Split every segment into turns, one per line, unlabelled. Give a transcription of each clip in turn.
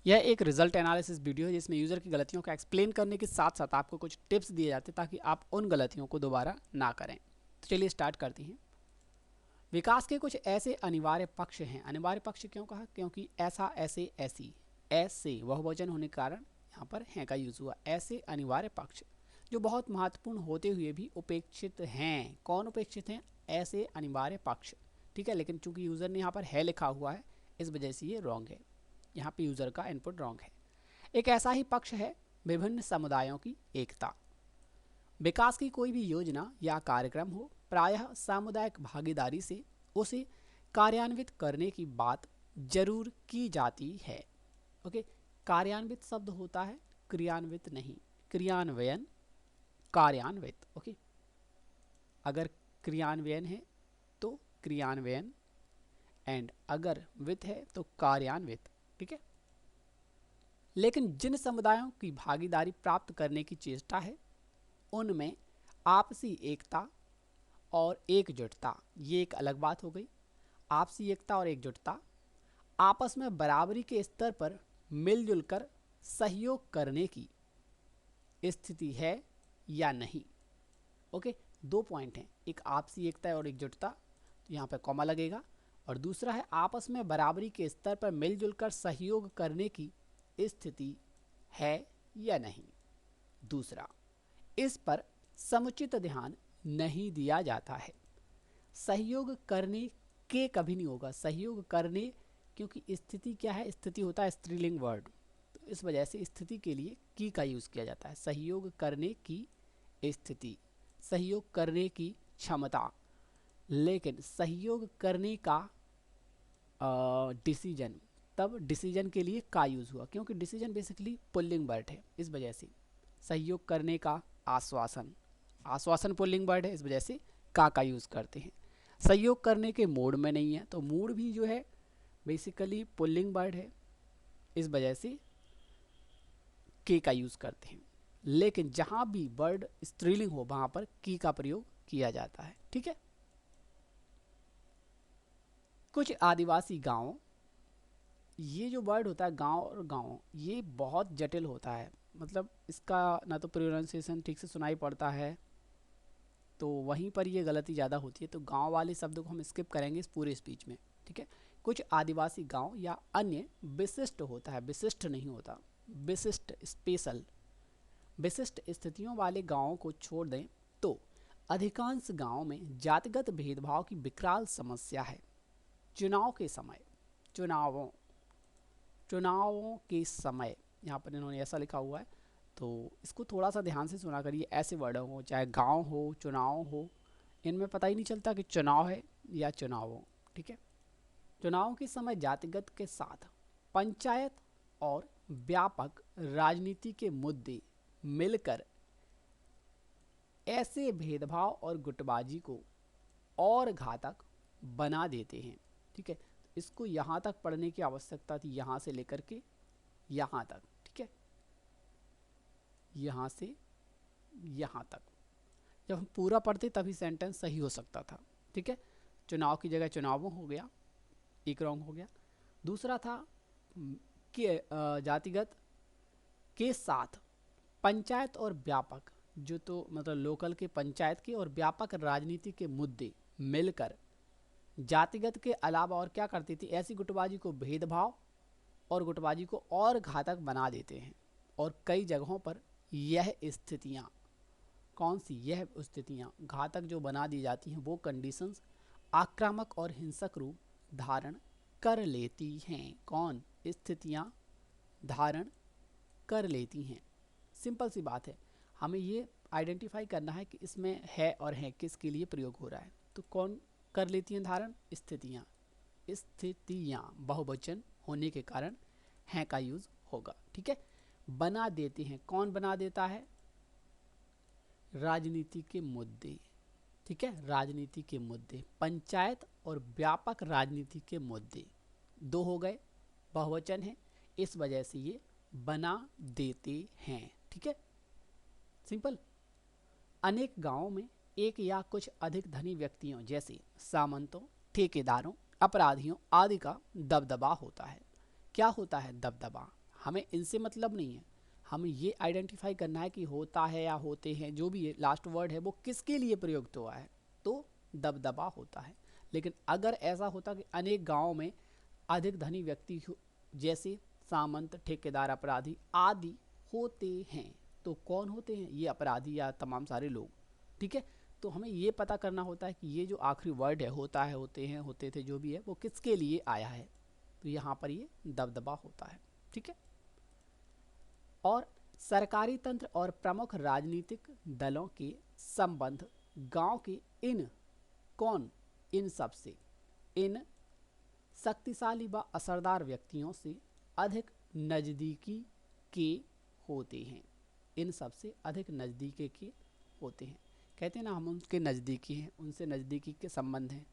यह एक result analysis video है जिसमें यूज़र की गलतियों का एक्सप्लेन करने के साथ साथ आपको कुछ टिप्स दिए जाते हैं ताकि आप उन गलतियों को दोबारा ना करें। तो चलिए स्टार्ट करते हैं। विकास के कुछ ऐसे अनिवार्य पक्ष हैं। अनिवार्य पक्ष क्यों कहा? क्योंकि ऐसा, ऐसे, ऐसी, ऐसे बहुवचन होने के कारण यहाँ पर हैं का यूज़ हुआ। ऐसे अनिवार्य पक्ष जो बहुत महत्वपूर्ण होते हुए भी उपेक्षित हैं। कौन उपेक्षित हैं? ऐसे अनिवार्य पक्ष। ठीक है, लेकिन चूंकि यूज़र ने यहाँ पर है लिखा हुआ है इस वजह से ये रॉन्ग है। यहाँ पे यूज़र का इनपुट रॉन्ग है। एक ऐसा ही पक्ष है विभिन्न समुदायों की एकता। विकास की कोई भी योजना या कार्यक्रम हो, प्रायः सामुदायिक भागीदारी से उसे कार्यान्वित करने की बात जरूर की जाती है। ओके, कार्यान्वित शब्द होता है, क्रियान्वित नहीं। क्रियान्वयन, कार्यान्वित। ओके, अगर क्रियान्वयन है तो क्रियान्वयन, एंड अगर वित है तो कार्यान्वित। ठीक है, लेकिन जिन समुदायों की भागीदारी प्राप्त करने की चेष्टा है उनमें आपसी एकता और एकजुटता, ये एक अलग बात हो गई। आपसी एकता और एकजुटता आपस में बराबरी के स्तर पर मिलजुल कर सहयोग करने की स्थिति है या नहीं। ओके, दो पॉइंट हैं, एक आपसी एकता और एकजुटता, तो यहाँ पे कॉमा लगेगा, और दूसरा है आपस में बराबरी के स्तर पर मिलजुल कर सहयोग करने की स्थिति है या नहीं। दूसरा, इस पर समुचित ध्यान नहीं दिया जाता है। सहयोग करने के कभी नहीं होगा, सहयोग करने, क्योंकि स्थिति क्या है? स्थिति होता है स्त्रीलिंग वर्ड, तो इस वजह से स्थिति के लिए की का यूज़ किया जाता है। सहयोग करने की स्थिति, सहयोग करने की क्षमता, लेकिन सहयोग करने का डिसीजन, तब डिसीजन के लिए का यूज़ हुआ, क्योंकि डिसीजन बेसिकली पुल्लिंग वर्ड है, इस वजह से। सहयोग करने का आश्वासन, आश्वासन पुल्लिंग वर्ड है, इस वजह से का यूज़ करते हैं। सहयोग करने के मूड में नहीं है, तो मूड भी जो है बेसिकली पुल्लिंग वर्ड है, इस वजह से के का यूज़ करते हैं। लेकिन जहाँ भी वर्ड स्त्रीलिंग हो वहाँ पर की का प्रयोग किया जाता है। ठीक है, कुछ आदिवासी गांव, ये जो वर्ड होता है गांव और गांव, ये बहुत जटिल होता है, मतलब इसका ना तो प्रोनाउंसिएशन ठीक से सुनाई पड़ता है, तो वहीं पर ये गलती ज़्यादा होती है। तो गांव वाले शब्द को हम स्किप करेंगे इस पूरे स्पीच में। ठीक है, कुछ आदिवासी गांव या अन्य विशिष्ट होता है, विशिष्ट नहीं होता, विशिष्ट, स्पेशल, विशिष्ट स्थितियों वाले गांवों को छोड़ दें तो अधिकांश गांव में जातिगत भेदभाव की विकराल समस्या है। चुनाव के समय, चुनावों के समय, यहाँ पर इन्होंने ऐसा लिखा हुआ है, तो इसको थोड़ा सा ध्यान से सुना करिए। ऐसे वर्ड हो, चाहे गांव हो, चुनाव हो, इनमें पता ही नहीं चलता कि चुनाव है या चुनाव हो। ठीक है, चुनाव के समय जातिगत के साथ पंचायत और व्यापक राजनीति के मुद्दे मिलकर ऐसे भेदभाव और गुटबाजी को और घातक बना देते हैं। ठीक है, इसको यहाँ तक पढ़ने की आवश्यकता थी, यहाँ से लेकर के यहाँ तक। ठीक है, यहाँ से यहाँ तक जब हम पूरा पढ़ते तभी सेंटेंस सही हो सकता था। ठीक है, चुनाव की जगह चुनावों हो गया, एक रॉन्ग हो गया। दूसरा था कि जातिगत के साथ पंचायत और व्यापक, जो तो मतलब लोकल के पंचायत के और व्यापक राजनीति के मुद्दे मिलकर जातिगत के अलावा और क्या करती थी? ऐसी गुटबाजी को, भेदभाव और गुटबाजी को और घातक बना देते हैं। और कई जगहों पर यह स्थितियाँ, कौन सी? यह स्थितियाँ घातक जो बना दी जाती हैं, वो कंडीशंस आक्रामक और हिंसक रूप धारण कर लेती हैं। कौन? स्थितियाँ धारण कर लेती हैं। सिंपल सी बात है, हमें ये आइडेंटिफाई करना है कि इसमें है और है किसके लिए प्रयोग हो रहा है। तो कौन कर लेती हैं धारण? स्थितियाँ। स्थितियाँ बहुवचन होने के कारण हैं का यूज़ होगा। ठीक है, बना देते हैं, कौन बना देता है? राजनीति के मुद्दे। ठीक है, राजनीति के मुद्दे, पंचायत और व्यापक राजनीति के मुद्दे, दो हो गए, बहुवचन है, इस वजह से ये बना देते हैं। ठीक है, सिंपल। अनेक गांवों में एक या कुछ अधिक धनी व्यक्तियों जैसे सामंतों, ठेकेदारों, अपराधियों आदि का दबदबा होता है। क्या होता है? दबदबा। हमें इनसे मतलब नहीं है, हमें ये आइडेंटिफाई करना है कि होता है या होते हैं, जो भी है लास्ट वर्ड है वो किसके लिए प्रयुक्त हुआ है, तो दबदबा होता है। लेकिन अगर ऐसा होता कि अनेक गाँव में अधिक धनी व्यक्ति जैसे सामंत, ठेकेदार, अपराधी आदि होते हैं, तो कौन होते हैं, ये अपराधी या तमाम सारे लोग। ठीक है, तो हमें ये पता करना होता है कि ये जो आखिरी वर्ड है, होता है, होते हैं, होते थे, जो भी है वो किसके लिए आया है, तो यहाँ पर ये दबदबा होता है। ठीक है, और सरकारी तंत्र और प्रमुख राजनीतिक दलों के संबंध गांव के इन सब से, इन शक्तिशाली व असरदार व्यक्तियों से अधिक नज़दीकी के होते हैं। इन सब से अधिक नज़दीकी के होते हैं, कहते हैं ना हम उनके नज़दीकी हैं, उनसे नज़दीकी के संबंध हैं।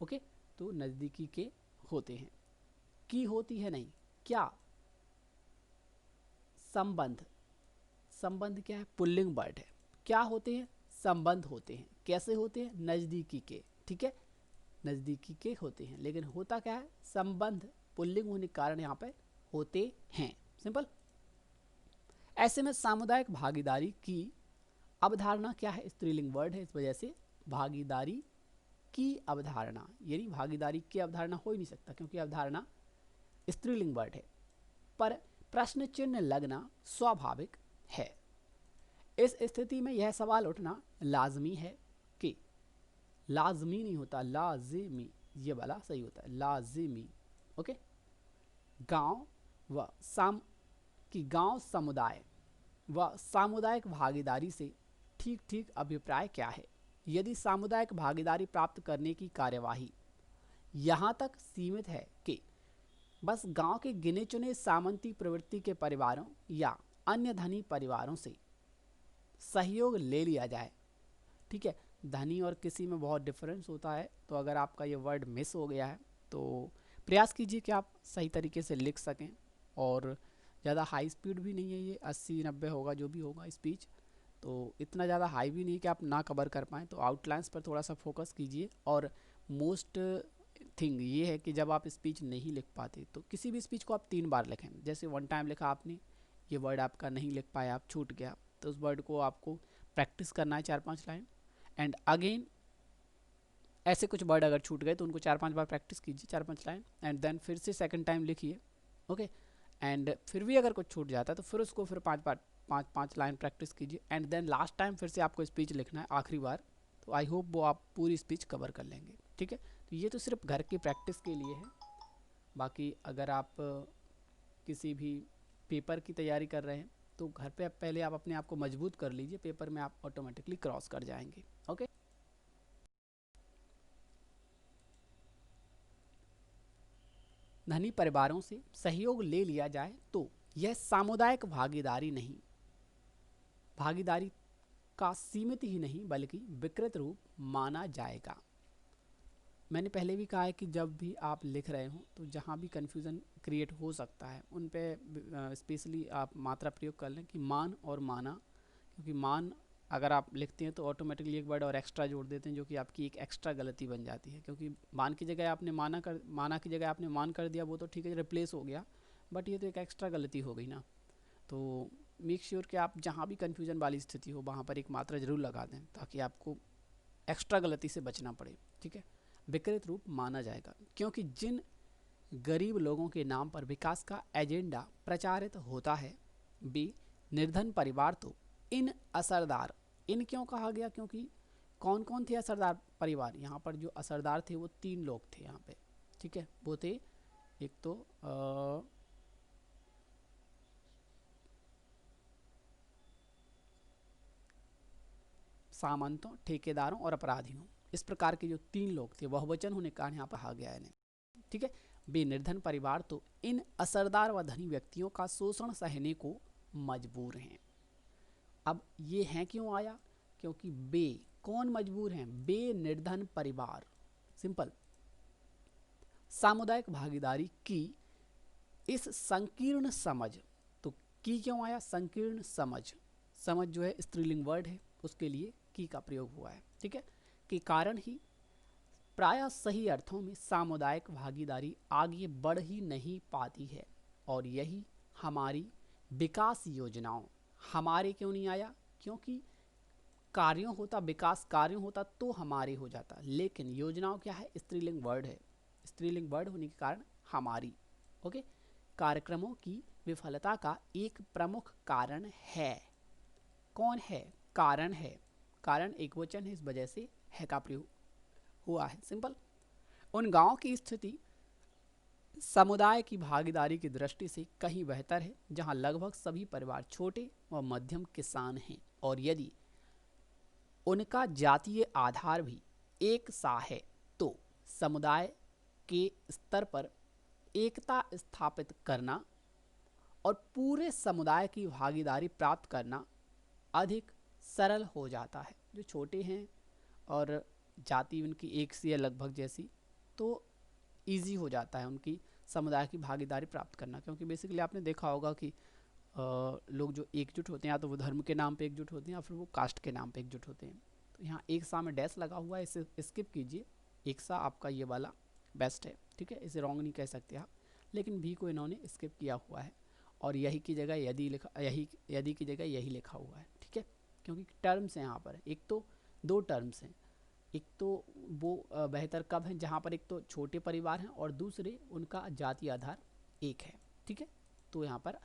ओके, तो नज़दीकी के होते हैं, की होती है नहीं, क्या, संबंध, संबंध क्या है, पुल्लिंग वर्ड है, क्या होते हैं, संबंध होते हैं, कैसे होते हैं, नज़दीकी के। ठीक है, नज़दीकी के होते हैं, लेकिन होता क्या है, संबंध, पुल्लिंग होने के कारण यहाँ पे होते हैं, सिंपल। ऐसे में सामुदायिक भागीदारी की अवधारणा क्या है, स्त्रीलिंग वर्ड है, इस वजह से भागीदारी की अवधारणा, यानी भागीदारी की अवधारणा हो ही नहीं सकता क्योंकि अवधारणा स्त्रीलिंग वर्ड है, पर प्रश्न चिन्ह लगना स्वाभाविक है। इस स्थिति में यह सवाल उठना लाजमी है कि, लाजमी नहीं होता, लाजिमी, ये वाला सही होता है, लाजिमी। ओके, गांव व गांव समुदाय व सामुदायिक भागीदारी से ठीक ठीक अभिप्राय क्या है। यदि सामुदायिक भागीदारी प्राप्त करने की कार्यवाही यहाँ तक सीमित है कि बस गांव के गिने चुने सामंती प्रवृत्ति के परिवारों या अन्य धनी परिवारों से सहयोग ले लिया जाए, ठीक है, धनी और किसी में बहुत डिफरेंस होता है, तो अगर आपका ये वर्ड मिस हो गया है तो प्रयास कीजिए कि आप सही तरीके से लिख सकें। और ज़्यादा हाई स्पीड भी नहीं है, ये 80-90 होगा जो भी होगा स्पीच, तो इतना ज़्यादा हाई भी नहीं कि आप ना कवर कर पाएँ, तो आउटलाइंस पर थोड़ा सा फोकस कीजिए। और मोस्ट थिंग ये है कि जब आप स्पीच नहीं लिख पाते तो किसी भी स्पीच को आप 3 बार लिखें। जैसे वन टाइम लिखा आपने, ये वर्ड आपका नहीं लिख पाया, आप छूट गया, तो उस वर्ड को आपको प्रैक्टिस करना है 4-5 लाइन, एंड अगेन ऐसे कुछ वर्ड अगर छूट गए तो उनको 4-5 बार प्रैक्टिस कीजिए, 4-5 लाइन, एंड देन फिर से सेकंड टाइम लिखिए। ओके, एंड फिर भी अगर कुछ छूट जाता है तो फिर उसको फिर 5 लाइन प्रैक्टिस कीजिए, एंड देन लास्ट टाइम फिर से आपको स्पीच लिखना है आखिरी बार। तो आई होप वो आप पूरी स्पीच कवर कर लेंगे। ठीक है, तो ये तो सिर्फ घर की प्रैक्टिस के लिए है। बाकी अगर आप किसी भी पेपर की तैयारी कर रहे हैं तो घर पे पहले आप अपने आप को मजबूत कर लीजिए, पेपर में आप ऑटोमेटिकली क्रॉस कर जाएंगे। ओके, धनी परिवारों से सहयोग ले लिया जाए तो यह सामुदायिक भागीदारी नहीं, भागीदारी का सीमित ही नहीं बल्कि विकृत रूप माना जाएगा। मैंने पहले भी कहा है कि जब भी आप लिख रहे हो तो जहाँ भी कन्फ्यूज़न क्रिएट हो सकता है उन पे स्पेशली आप मात्रा प्रयोग कर लें कि मान और माना, क्योंकि मान अगर आप लिखते हैं तो ऑटोमेटिकली एक वर्ड और एक्स्ट्रा जोड़ देते हैं जो कि आपकी एक एक्स्ट्रा गलती बन जाती है, क्योंकि मान की जगह आपने माना की जगह आपने मान कर दिया, वो तो ठीक है रिप्लेस हो गया, बट ये तो एक एक्स्ट्रा गलती हो गई ना। तो मेक श्योर कि आप जहाँ भी कन्फ्यूज़न वाली स्थिति हो वहाँ पर एक मात्रा ज़रूर लगा दें ताकि आपको एक्स्ट्रा गलती से बचना पड़े। ठीक है, विकृत रूप माना जाएगा क्योंकि जिन गरीब लोगों के नाम पर विकास का एजेंडा प्रचारित होता है वे निर्धन परिवार तो इन असरदार, इन क्यों कहा गया, क्योंकि कौन कौन थे असरदार परिवार, यहाँ पर जो असरदार थे वो 3 लोग थे यहाँ पे। ठीक है, वो थे एक तो सामंतों, ठेकेदारों और अपराधियों, इस प्रकार के जो 3 लोग थे बहुवचन होने का यहाँ पर कहा गया है। ठीक है, बे निर्धन परिवार तो इन असरदार व धनी व्यक्तियों का शोषण सहने को मजबूर हैं। अब ये हैं क्यों आया, क्योंकि बे कौन मजबूर हैं, बे निर्धन परिवार, सिंपल। सामुदायिक भागीदारी की इस संकीर्ण समझ, तो की क्यों आया, संकीर्ण समझ, समझ जो है स्त्रीलिंग वर्ड है उसके लिए की का प्रयोग हुआ है। ठीक है, के कारण ही प्रायः सही अर्थों में सामुदायिक भागीदारी आगे बढ़ ही नहीं पाती है और यही हमारी विकास योजनाओं। हमारे क्यों नहीं आया? क्योंकि कार्यों होता, विकास कार्यों होता तो हमारे हो जाता, लेकिन योजनाओं क्या है? स्त्रीलिंग वर्ड है। स्त्रीलिंग वर्ड होने के कारण हमारी। ओके, कार्यक्रमों की विफलता का एक प्रमुख कारण है। कौन है? कारण है। कारण एक वचन है, इस वजह से है का प्रयोग हुआ है। सिंपल। उन गांव की स्थिति समुदाय की भागीदारी की दृष्टि से कहीं बेहतर है जहां लगभग सभी परिवार छोटे व मध्यम किसान हैं, और यदि उनका जातीय आधार भी एक सा है तो समुदाय के स्तर पर एकता स्थापित करना और पूरे समुदाय की भागीदारी प्राप्त करना अधिक सरल हो जाता है। जो छोटे हैं और जाति उनकी एक सी है लगभग जैसी, तो इजी हो जाता है उनकी समुदाय की भागीदारी प्राप्त करना। क्योंकि बेसिकली आपने देखा होगा कि लोग जो एकजुट होते हैं या तो वो धर्म के नाम पे एकजुट होते हैं या फिर वो कास्ट के नाम पे एकजुट होते हैं। तो यहाँ एक सा में डैश लगा हुआ है, इसे स्किप कीजिए। एक सा आपका ये वाला बेस्ट है, ठीक है, इसे रॉन्ग नहीं कह सकते आप, लेकिन भी को इन्होंने स्किप किया हुआ है और यही की जगह यदि लिखा, यदि की जगह यही लिखा हुआ है, ठीक है। क्योंकि टर्म्स हैं यहाँ पर, एक तो दो टर्म्स हैं। एक तो वो बेहतर कब है जहाँ पर एक तो छोटे परिवार हैं और दूसरे उनका जाति आधार एक है, ठीक है। तो यहाँ पर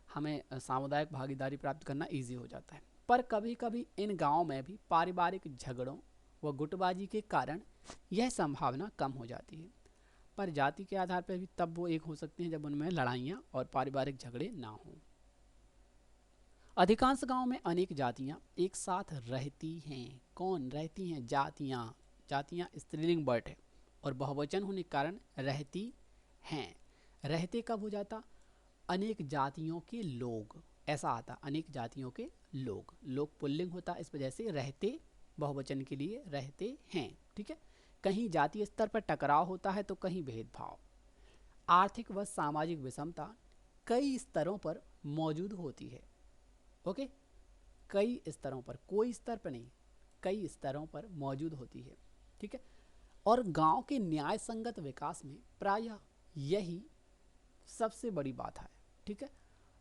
हमें सामुदायिक भागीदारी प्राप्त करना इजी हो जाता है। पर कभी कभी इन गाँव में भी पारिवारिक झगड़ों व गुटबाजी के कारण यह संभावना कम हो जाती है। पर जाति के आधार पर भी तब वो एक हो सकते हैं जब उनमें लड़ाइयाँ और पारिवारिक झगड़े ना हों। अधिकांश गांव में अनेक जातियां एक साथ रहती हैं। कौन रहती हैं? जातियां। जातियां स्त्रीलिंग वर्ड है और बहुवचन होने के कारण रहती हैं। रहते कब हो जाता? अनेक जातियों के लोग, ऐसा आता, अनेक जातियों के लोग। लोग पुल्लिंग होता, इस वजह से रहते बहुवचन के लिए रहते हैं, ठीक है। कहीं जातीय स्तर पर टकराव होता है तो कहीं भेदभाव। आर्थिक व सामाजिक विषमता कई स्तरों पर मौजूद होती है। ओके, कई स्तरों पर, कोई स्तर पर नहीं, कई स्तरों पर मौजूद होती है, ठीक है। और गांव के न्याय संगत विकास में प्रायः यही सबसे बड़ी बात है, ठीक है।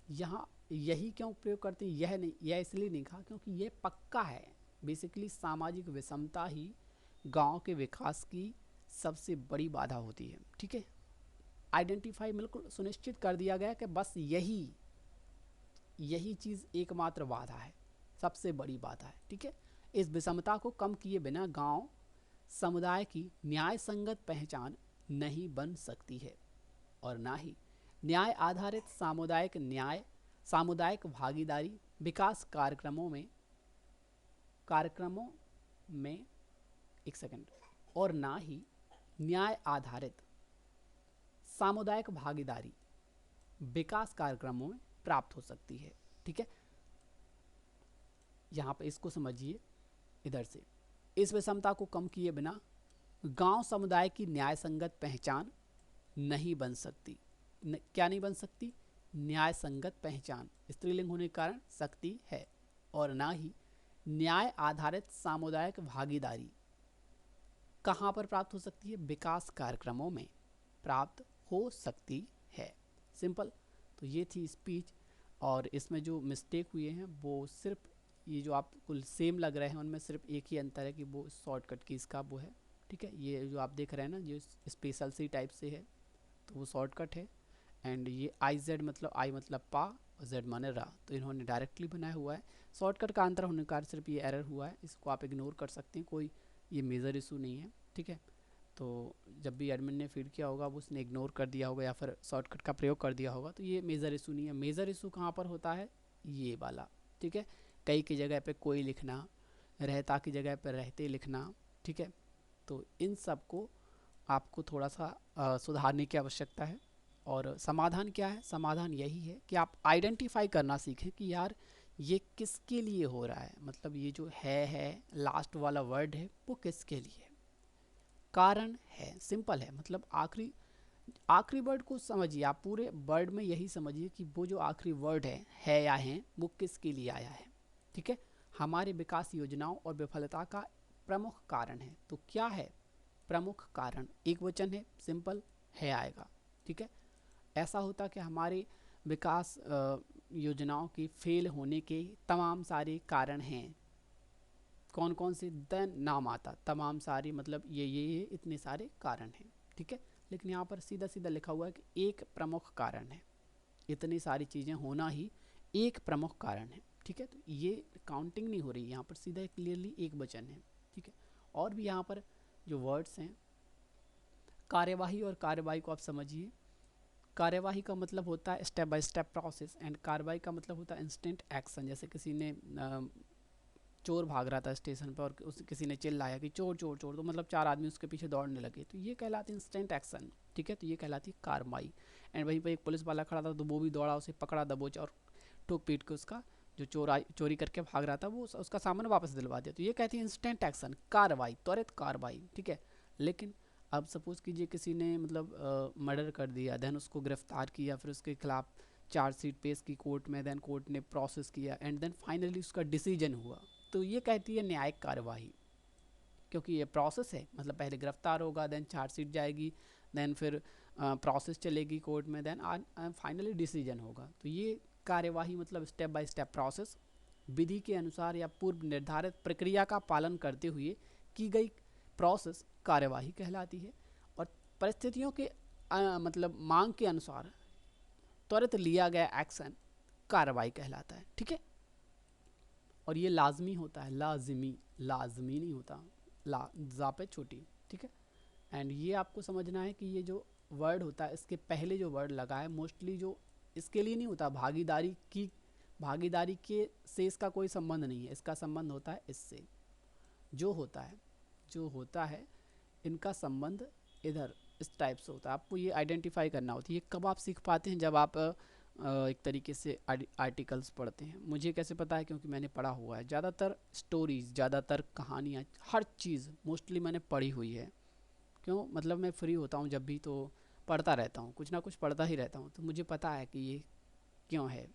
यहाँ यही क्यों प्रयोग करते हैं? यह नहीं, यह इसलिए नहीं कहा क्योंकि यह पक्का है। बेसिकली सामाजिक विषमता ही गांव के विकास की सबसे बड़ी बाधा होती है, ठीक है। आइडेंटिफाई बिल्कुल सुनिश्चित कर दिया गया कि बस यही चीज़ एकमात्र बाधा है, सबसे बड़ी बाधा है, ठीक है। इस विषमता को कम किए बिना गांव समुदाय की न्याय संगत पहचान नहीं बन सकती है और ना ही न्याय आधारित सामुदायिक भागीदारी विकास कार्यक्रमों में एक सेकंड, और ना ही न्याय आधारित सामुदायिक भागीदारी विकास कार्यक्रमों में प्राप्त हो सकती है, ठीक है। यहाँ पे इसको समझिए इधर से, इस विषमता को कम किए बिना गांव समुदाय की न्याय संगत पहचान नहीं बन सकती। क्या नहीं बन सकती? न्याय संगत पहचान, स्त्रीलिंग होने के कारण सकती है, और ना ही न्याय आधारित सामुदायिक भागीदारी कहाँ पर प्राप्त हो सकती है? विकास कार्यक्रमों में प्राप्त हो सकती है। सिंपल। तो ये थी स्पीच, और इसमें जो मिस्टेक हुए हैं वो सिर्फ ये जो आपको सेम लग रहे हैं उनमें सिर्फ एक ही अंतर है कि वो शॉर्टकट की इसका वो है, ठीक है। ये जो आप देख रहे हैं ना, जो स्पेशल सी टाइप से है तो वो शॉर्टकट है, एंड ये IZ मतलब आई मतलब पा और Z माने रा, तो इन्होंने डायरेक्टली बनाया हुआ है। शॉर्टकट का अंतर होने के कारण सिर्फ ये एरर हुआ है, इसको आप इग्नोर कर सकते हैं, कोई ये मेजर इशू नहीं है, ठीक है। तो जब भी एडमिन ने फीड किया होगा वो उसने इग्नोर कर दिया होगा या फिर शॉर्टकट का प्रयोग कर दिया होगा, तो ये मेजर इशू नहीं है। मेजर इशू कहाँ पर होता है? ये वाला, ठीक है। कई की जगह पे कोई लिखना, रहता की जगह पे रहते लिखना, ठीक है। तो इन सब को आपको थोड़ा सा सुधारने की आवश्यकता है। और समाधान क्या है? समाधान यही है कि आप आइडेंटिफाई करना सीखें कि यार ये किसके लिए हो रहा है, मतलब ये जो है लास्ट वाला वर्ड है वो किसके लिए है, कारण है, सिंपल है। मतलब आखिरी वर्ड को समझिए, आप पूरे वर्ड में यही समझिए कि वो जो आखिरी वर्ड है या है वो किसके लिए आया है, ठीक है। हमारे विकास योजनाओं और विफलता का प्रमुख कारण है। तो क्या है प्रमुख कारण? एक वचन है, सिंपल है आएगा, ठीक है। ऐसा होता कि हमारे विकास योजनाओं की फेल होने के तमाम सारे कारण हैं। कौन कौन से? देन नाम आता तमाम सारे, मतलब ये इतने सारे कारण हैं, ठीक है। लेकिन यहाँ पर सीधा सीधा लिखा हुआ है कि एक प्रमुख कारण है, इतनी सारी चीज़ें होना ही एक प्रमुख कारण है, ठीक है। तो ये काउंटिंग नहीं हो रही, यहाँ पर सीधा क्लियरली एक वचन है, ठीक है। और भी यहाँ पर जो वर्ड्स हैं, कार्यवाही और कार्रवाई को आप समझिए। कार्यवाही का मतलब होता है step by step process, and कार्रवाई का मतलब होता है इंस्टेंट एक्शन। जैसे किसी ने चोर भाग रहा था स्टेशन पर और किसी ने चिल्लाया कि चोर चोर चोर, तो मतलब 4 आदमी उसके पीछे दौड़ने लगे, तो ये कहलाती है इंस्टेंट एक्शन, ठीक है। तो ये कहलाती है कार्रवाई। एंड वहीं पर एक पुलिस वाला खड़ा था, तो वो भी दौड़ा, उसे पकड़ा दबोचा और ठोक पीट के उसका जो चोरी करके भाग रहा था वो उसका सामान वापस दिलवा दिया। तो ये कहती है इंस्टेंट एक्शन, कार्रवाई, त्वरित कार्रवाई, ठीक है। लेकिन अब सपोज कीजिए किसी ने मतलब मर्डर कर दिया, देन उसको गिरफ्तार किया, फिर उसके खिलाफ चार्जशीट पेश की कोर्ट में, देन कोर्ट ने प्रोसेस किया, एंड देन फाइनली उसका डिसीजन हुआ, तो ये कहती है न्यायिक कार्यवाही। क्योंकि ये प्रोसेस है, मतलब पहले गिरफ्तार होगा, देन चार्जशीट जाएगी, देन फिर प्रोसेस चलेगी कोर्ट में, देन फाइनली डिसीजन होगा। तो ये कार्यवाही मतलब स्टेप बाय स्टेप प्रोसेस, विधि के अनुसार या पूर्व निर्धारित प्रक्रिया का पालन करते हुए की गई प्रोसेस कार्यवाही कहलाती है। और परिस्थितियों के मतलब मांग के अनुसार त्वरित लिया गया एक्शन कार्रवाई कहलाता है, ठीक है। और ये लाजमी होता है, लाजमी नहीं होता, ला जापे छोटी, ठीक है। एंड ये आपको समझना है कि ये जो वर्ड होता है, इसके पहले जो वर्ड लगा है मोस्टली जो इसके लिए नहीं होता, भागीदारी के से इसका कोई संबंध नहीं है, इसका संबंध होता है इससे। जो होता है इनका संबंध इधर इस टाइप से होता है। आपको ये आइडेंटिफाई करना होती है। ये कब आप सीख पाते हैं? जब आप एक तरीके से आर्टिकल्स पढ़ते हैं। मुझे कैसे पता है? क्योंकि मैंने पढ़ा हुआ है। ज़्यादातर स्टोरीज़, ज़्यादातर कहानियाँ, हर चीज़ मोस्टली मैंने पढ़ी हुई है। क्यों? मतलब मैं फ्री होता हूँ जब भी, तो पढ़ता रहता हूँ, कुछ ना कुछ पढ़ता ही रहता हूँ, तो मुझे पता है कि ये क्यों है।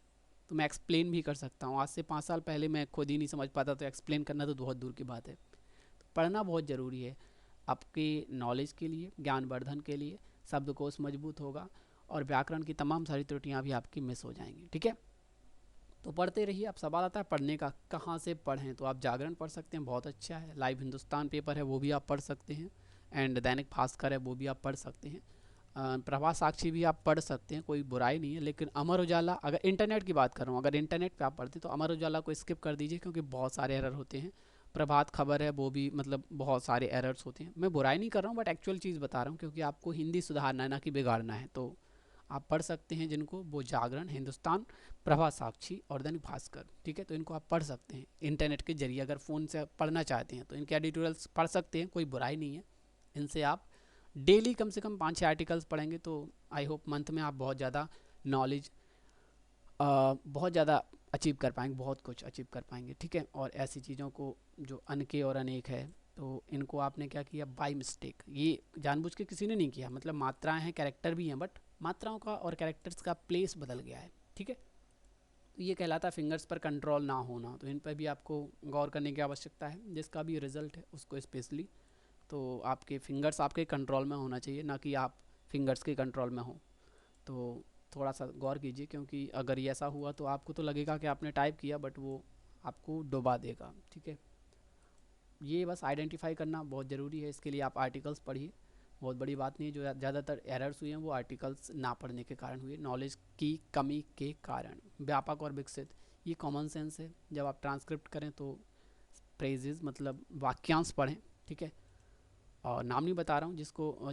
तो मैं एक्सप्लेन भी कर सकता हूँ। आज से 5 साल पहले मैं खुद ही नहीं समझ पाता, तो एक्सप्लेन करना तो बहुत दूर की बात है। तो पढ़ना बहुत ज़रूरी है आपके नॉलेज के लिए, ज्ञानवर्धन के लिए। शब्दकोश मजबूत होगा और व्याकरण की तमाम सारी त्रुटियाँ भी आपकी मिस हो जाएंगी, ठीक है। तो पढ़ते रहिए। अब सवाल आता है पढ़ने का, कहाँ से पढ़ें? तो आप जागरण पढ़ सकते हैं, बहुत अच्छा है। लाइव हिंदुस्तान पेपर है, वो भी आप पढ़ सकते हैं। एंड दैनिक भास्कर है, वो भी आप पढ़ सकते हैं। प्रभात साक्षी भी आप पढ़ सकते हैं, कोई बुराई नहीं है। लेकिन अमर उजाला, अगर इंटरनेट की बात कर रहा हूँ, अगर इंटरनेट पे आप पढ़ते हैं तो अमर उजाला को स्किप कर दीजिए, क्योंकि बहुत सारे एरर होते हैं। प्रभात खबर है, वो भी मतलब बहुत सारे एरर्स होते हैं। मैं बुराई नहीं कर रहा हूँ, बट एक्चुअल चीज़ बता रहा हूँ, क्योंकि आपको हिंदी सुधारना है, ना कि बिगाड़ना है। तो आप पढ़ सकते हैं जिनको, वो जागरण, हिंदुस्तान, प्रभात साक्षी और दैनिक भास्कर, ठीक है। तो इनको आप पढ़ सकते हैं इंटरनेट के जरिए। अगर फ़ोन से पढ़ना चाहते हैं तो इनके एडिटोरियल्स पढ़ सकते हैं, कोई बुराई नहीं है। इनसे आप डेली कम से कम 5-6 आर्टिकल्स पढ़ेंगे तो आई होप मंथ में आप बहुत ज़्यादा नॉलेज, बहुत ज़्यादा अचीव कर पाएंगे, बहुत कुछ अचीव कर पाएंगे, ठीक है। और ऐसी चीज़ों को जो अनके और अनेक है, तो इनको आपने क्या किया? बाय मिस्टेक, ये जानबूझ के किसी ने नहीं किया। मतलब मात्राएं हैं, कैरेक्टर भी हैं, बट मात्राओं का और कैरेक्टर्स का प्लेस बदल गया है, ठीक है। तो ये कहलाता है फिंगर्स पर कंट्रोल ना होना। तो इन पर भी आपको गौर करने की आवश्यकता है। जिसका भी रिजल्ट है उसको स्पेशली, तो आपके फिंगर्स आपके कंट्रोल में होना चाहिए, ना कि आप फिंगर्स के कंट्रोल में हो। तो थोड़ा सा गौर कीजिए, क्योंकि अगर ये ऐसा हुआ तो आपको तो लगेगा कि आपने टाइप किया, बट वो आपको डुबा देगा, ठीक है। ये बस आइडेंटिफाई करना बहुत ज़रूरी है। इसके लिए आप आर्टिकल्स पढ़िए, बहुत बड़ी बात नहीं है। जो ज़्यादातर एरर्स हुए हैं वो आर्टिकल्स ना पढ़ने के कारण हुए, नॉलेज की कमी के कारण। व्यापक और विकसित, ये कॉमन सेंस है। जब आप ट्रांसक्रिप्ट करें तो फ्रेजेस, मतलब वाक्यांश पढ़ें, ठीक है। और नाम नहीं बता रहा हूँ,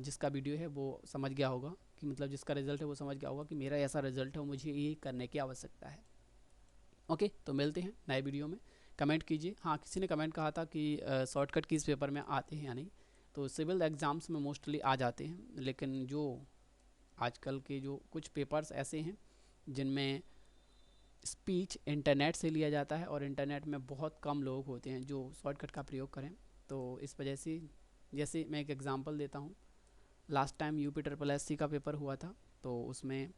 जिसका वीडियो है वो समझ गया होगा, कि मतलब जिसका रिजल्ट है वो समझ गया होगा कि मेरा ऐसा रिजल्ट है, मुझे ये करने की आवश्यकता है। ओके, तो मिलते हैं नए वीडियो में। कमेंट कीजिए। हाँ, किसी ने कमेंट कहा था कि शॉर्टकट कीज़ पेपर में आते हैं या नहीं। तो सिविल एग्ज़ाम्स में मोस्टली आ जाते हैं, लेकिन जो आजकल के जो कुछ पेपर्स ऐसे हैं जिनमें स्पीच इंटरनेट से लिया जाता है, और इंटरनेट में बहुत कम लोग होते हैं जो शॉर्टकट का प्रयोग करें। तो इस वजह से, जैसे मैं एक एग्ज़ाम्पल देता हूँ, लास्ट टाइम UP SSC का पेपर हुआ था, तो उसमें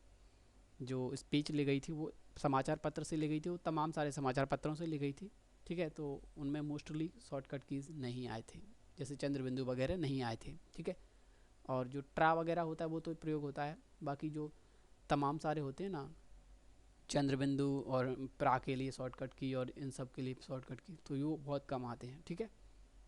जो स्पीच ली गई थी वो समाचार पत्र से ली गई थी, वो तमाम सारे समाचार पत्रों से ली गई थी, ठीक है। तो उनमें मोस्टली शॉर्टकट कीज़ नहीं आए थे, जैसे चंद्र बिंदु वगैरह नहीं आए थे, ठीक है। और जो ट्रा वगैरह होता है वो तो प्रयोग होता है, बाकी जो तमाम सारे होते हैं ना, चंद्रबिंदु और प्रा के लिए शॉर्टकट की और इन सब के लिए शॉर्टकट की, तो ये बहुत कम आते हैं। ठीक है,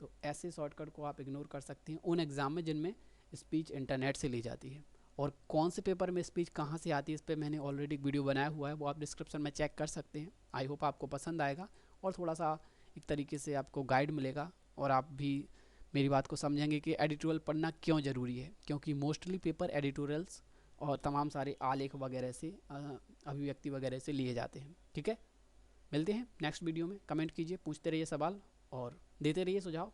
तो ऐसे शॉर्टकट को आप इग्नोर कर सकते हैं उन एग्ज़ाम में जिनमें स्पीच इंटरनेट से ली जाती है। और कौन से पेपर में स्पीच कहाँ से आती है, इस पर मैंने ऑलरेडी एक वीडियो बनाया हुआ है, वो आप डिस्क्रिप्शन में चेक कर सकते हैं। आई होप आपको पसंद आएगा और थोड़ा सा एक तरीके से आपको गाइड मिलेगा और आप भी मेरी बात को समझेंगे कि एडिटोरियल पढ़ना क्यों ज़रूरी है, क्योंकि मोस्टली पेपर एडिटोरियल्स और तमाम सारे आलेख वगैरह से अभिव्यक्ति वगैरह से लिए जाते हैं। ठीक है, मिलते हैं नेक्स्ट वीडियो में। कमेंट कीजिए, पूछते रहिए सवाल और देते रहिए सुझाव।